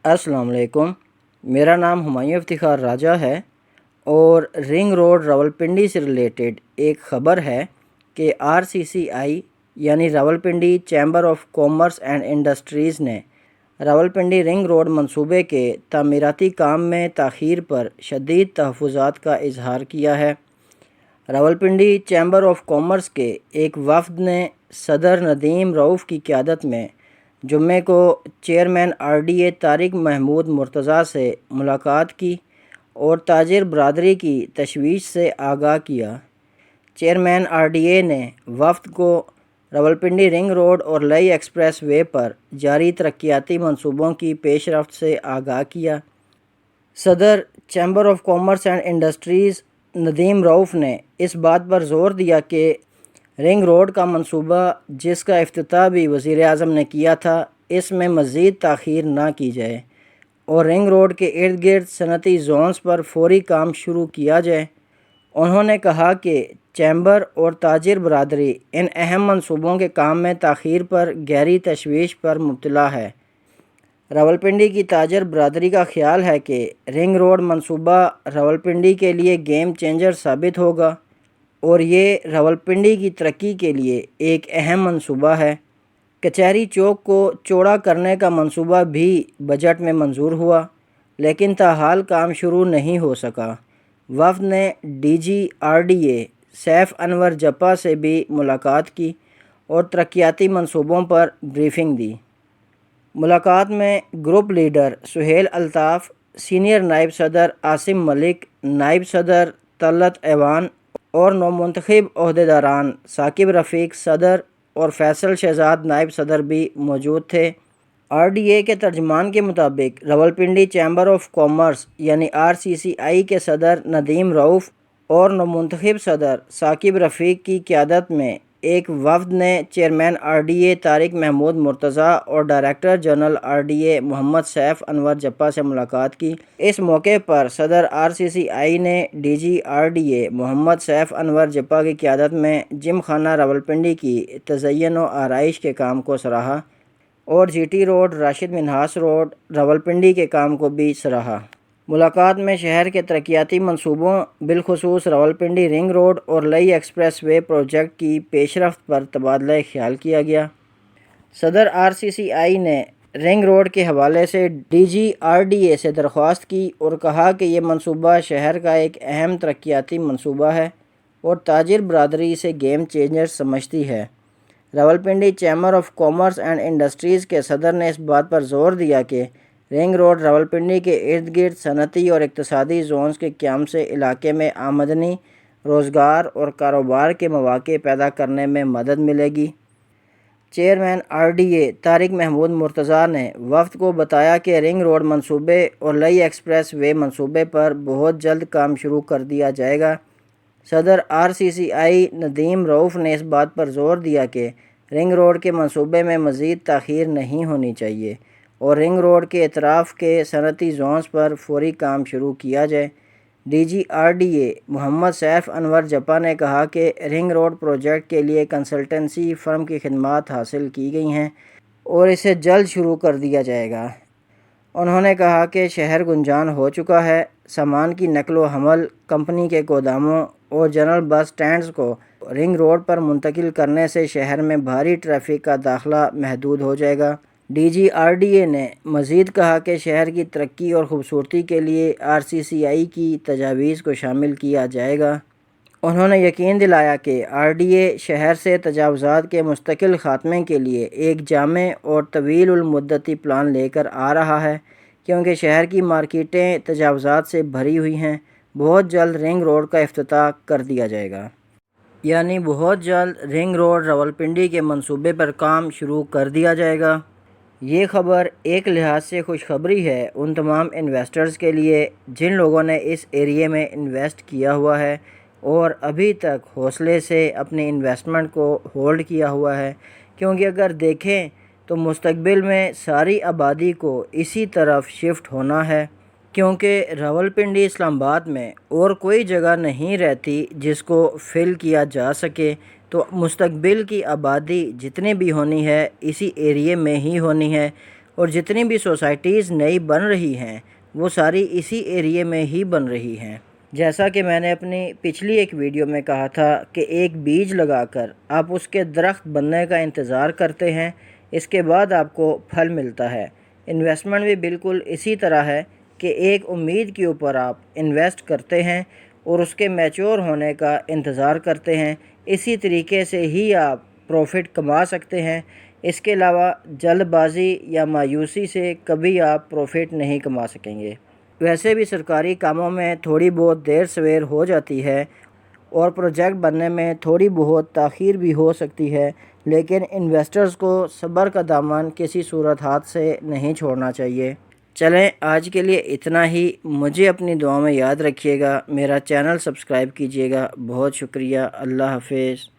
السلام علیکم۔ میرا نام ہمایوں افتخار راجہ ہے اور رنگ روڈ راولپنڈی سے ریلیٹڈ ایک خبر ہے کہ RCCI یعنی Rawalpindi chamber of commerce and industries نے راولپنڈی رنگ روڈ منصوبے کے تعمیراتی کام میں تاخیر پر شدید تحفظات کا اظہار کیا ہے۔ راولپنڈی چیمبر آف کامرس کے ایک وفد نے صدر ندیم رؤف کی قیادت میں جمعے کو چیئرمین RDA طارق محمود مرتضیٰ سے ملاقات کی اور تاجر برادری کی تشویش سے آگاہ کیا۔ چیئرمین RDA نے وفد کو راولپنڈی رنگ روڈ اور لئی ایکسپریس وے پر جاری ترقیاتی منصوبوں کی پیش رفت سے آگاہ کیا۔ صدر chamber of commerce and industries Nadeem Rauf نے اس بات پر زور دیا کہ رنگ روڈ کا منصوبہ جس کا افتتاح بھی وزیر اعظم نے کیا تھا، اس میں مزید تاخیر نہ کی جائے اور رنگ روڈ کے ارد گرد صنعتی زونز پر فوری کام شروع کیا جائے۔ انہوں نے کہا کہ چیمبر اور تاجر برادری ان اہم منصوبوں کے کام میں تاخیر پر گہری تشویش پر مبتلا ہے۔ راولپنڈی کی تاجر برادری کا خیال ہے کہ رنگ روڈ منصوبہ راولپنڈی کے لیے گیم چینجر ثابت ہوگا اور یہ راولپنڈی کی ترقی کے لیے ایک اہم منصوبہ ہے۔ کچہری چوک کو چوڑا کرنے کا منصوبہ بھی بجٹ میں منظور ہوا، لیکن تاحال کام شروع نہیں ہو سکا۔ وفد نے DG RDA سیف انور جپا سے بھی ملاقات کی اور ترقیاتی منصوبوں پر بریفنگ دی۔ ملاقات میں group leader Sohail Altaf, senior نائب صدر عاصم ملک، نائب صدر طلعت ایوان اور نومنتخب عہدیداران ثاقب رفیق صدر اور فیصل شہزاد نائب صدر بھی موجود تھے۔ RDA کے ترجمان کے مطابق راولپنڈی چیمبر آف کامرس یعنی RCCI کے صدر ندیم رؤف اور نومنتخب صدر ثاقب رفیق کی قیادت میں ایک وفد نے چیئرمین RDA طارق محمود مرتضیٰ اور ڈائریکٹر جنرل RDA محمد سیف انور جپا سے ملاقات کی۔ اس موقع پر صدر RCCI نے DG RDA محمد سیف انور جپا کی قیادت میں جم خانہ راولپنڈی کی تزئین و آرائش کے کام کو سراہا اور GT road, Rashid Minhas road, Rawalpindi کے کام کو بھی سراہا۔ ملاقات میں شہر کے ترقیاتی منصوبوں بالخصوص راولپنڈی رنگ روڈ اور لئی ایکسپریس وے پروجیکٹ کی پیش رفت پر تبادلہ خیال کیا گیا۔ صدر RCCI نے رنگ روڈ کے حوالے سے DG RDA سے درخواست کی اور کہا کہ یہ منصوبہ شہر کا ایک اہم ترقیاتی منصوبہ ہے اور تاجر برادری اسے گیم چینجر سمجھتی ہے۔ Rawalpindi chamber of commerce and industries کے صدر نے اس بات پر زور دیا کہ رنگ روڈ راولپنڈی کے ارد گرد صنعتی اور اقتصادی زونز کے قیام سے علاقے میں آمدنی، روزگار اور کاروبار کے مواقع پیدا کرنے میں مدد ملے گی۔ چیئرمین RDA طارق محمود مرتضیٰ نے وفد کو بتایا کہ رنگ روڈ منصوبے اور لئی ایکسپریس وے منصوبے پر بہت جلد کام شروع کر دیا جائے گا۔ صدر RCCI ندیم رؤف نے اس بات پر زور دیا کہ رنگ روڈ کے منصوبے میں مزید تاخیر نہیں ہونی چاہیے اور رنگ روڈ کے اطراف کے صنعتی زونز پر فوری کام شروع کیا جائے۔ DG RDA محمد سیف انور جپا نے کہا کہ رنگ روڈ پروجیکٹ کے لیے کنسلٹنسی فرم کی خدمات حاصل کی گئی ہیں اور اسے جلد شروع کر دیا جائے گا۔ انہوں نے کہا کہ شہر گنجان ہو چکا ہے۔ سامان کی نقل و حمل کمپنی کے گوداموں اور جنرل بس سٹینڈز کو رنگ روڈ پر منتقل کرنے سے شہر میں بھاری ٹریفک کا داخلہ محدود ہو جائے گا۔ DG RDA نے مزید کہا کہ شہر کی ترقی اور خوبصورتی کے لیے RCCI کی تجاویز کو شامل کیا جائے گا۔ انہوں نے یقین دلایا کہ RDA شہر سے تجاوزات کے مستقل خاتمے کے لیے ایک جامع اور طویل المدتی پلان لے کر آ رہا ہے، کیونکہ شہر کی مارکیٹیں تجاوزات سے بھری ہوئی ہیں۔ بہت جلد رنگ روڈ کا افتتاح کر دیا جائے گا۔ یعنی بہت جلد رنگ روڈ راولپنڈی کے منصوبے پر کام شروع کر دیا جائے گا۔ یہ خبر ایک لحاظ سے خوشخبری ہے ان تمام انویسٹرز کے لیے جن لوگوں نے اس ایریے میں انویسٹ کیا ہوا ہے اور ابھی تک حوصلے سے اپنی انویسٹمنٹ کو ہولڈ کیا ہوا ہے، کیونکہ اگر دیکھیں تو مستقبل میں ساری آبادی کو اسی طرف شفٹ ہونا ہے، کیونکہ راولپنڈی اسلام آباد میں اور کوئی جگہ نہیں رہتی جس کو فل کیا جا سکے، تو مستقبل کی آبادی جتنی بھی ہونی ہے اسی ایریے میں ہی ہونی ہے اور جتنی بھی سوسائٹیز نئی بن رہی ہیں وہ ساری اسی ایریے میں ہی بن رہی ہیں۔ جیسا کہ میں نے اپنی پچھلی ایک ویڈیو میں کہا تھا کہ ایک بیج لگا کر آپ اس کے درخت بننے کا انتظار کرتے ہیں، اس کے بعد آپ کو پھل ملتا ہے۔ انویسٹمنٹ بھی بالکل اسی طرح ہے کہ ایک امید کے اوپر آپ انویسٹ کرتے ہیں اور اس کے میچور ہونے کا انتظار کرتے ہیں۔ اسی طریقے سے ہی آپ پروفٹ کما سکتے ہیں، اس کے علاوہ جلد بازی یا مایوسی سے کبھی آپ پروفٹ نہیں کما سکیں گے۔ ویسے بھی سرکاری کاموں میں تھوڑی بہت دیر سویر ہو جاتی ہے اور پروجیکٹ بننے میں تھوڑی بہت تاخیر بھی ہو سکتی ہے، لیکن انویسٹرز کو صبر کا دامن کسی صورتحال سے نہیں چھوڑنا چاہیے۔ چلیں آج کے لیے اتنا ہی، مجھے اپنی دعاؤں میں یاد رکھیے گا، میرا چینل سبسکرائب کیجیے گا۔ بہت شکریہ، اللہ حافظ۔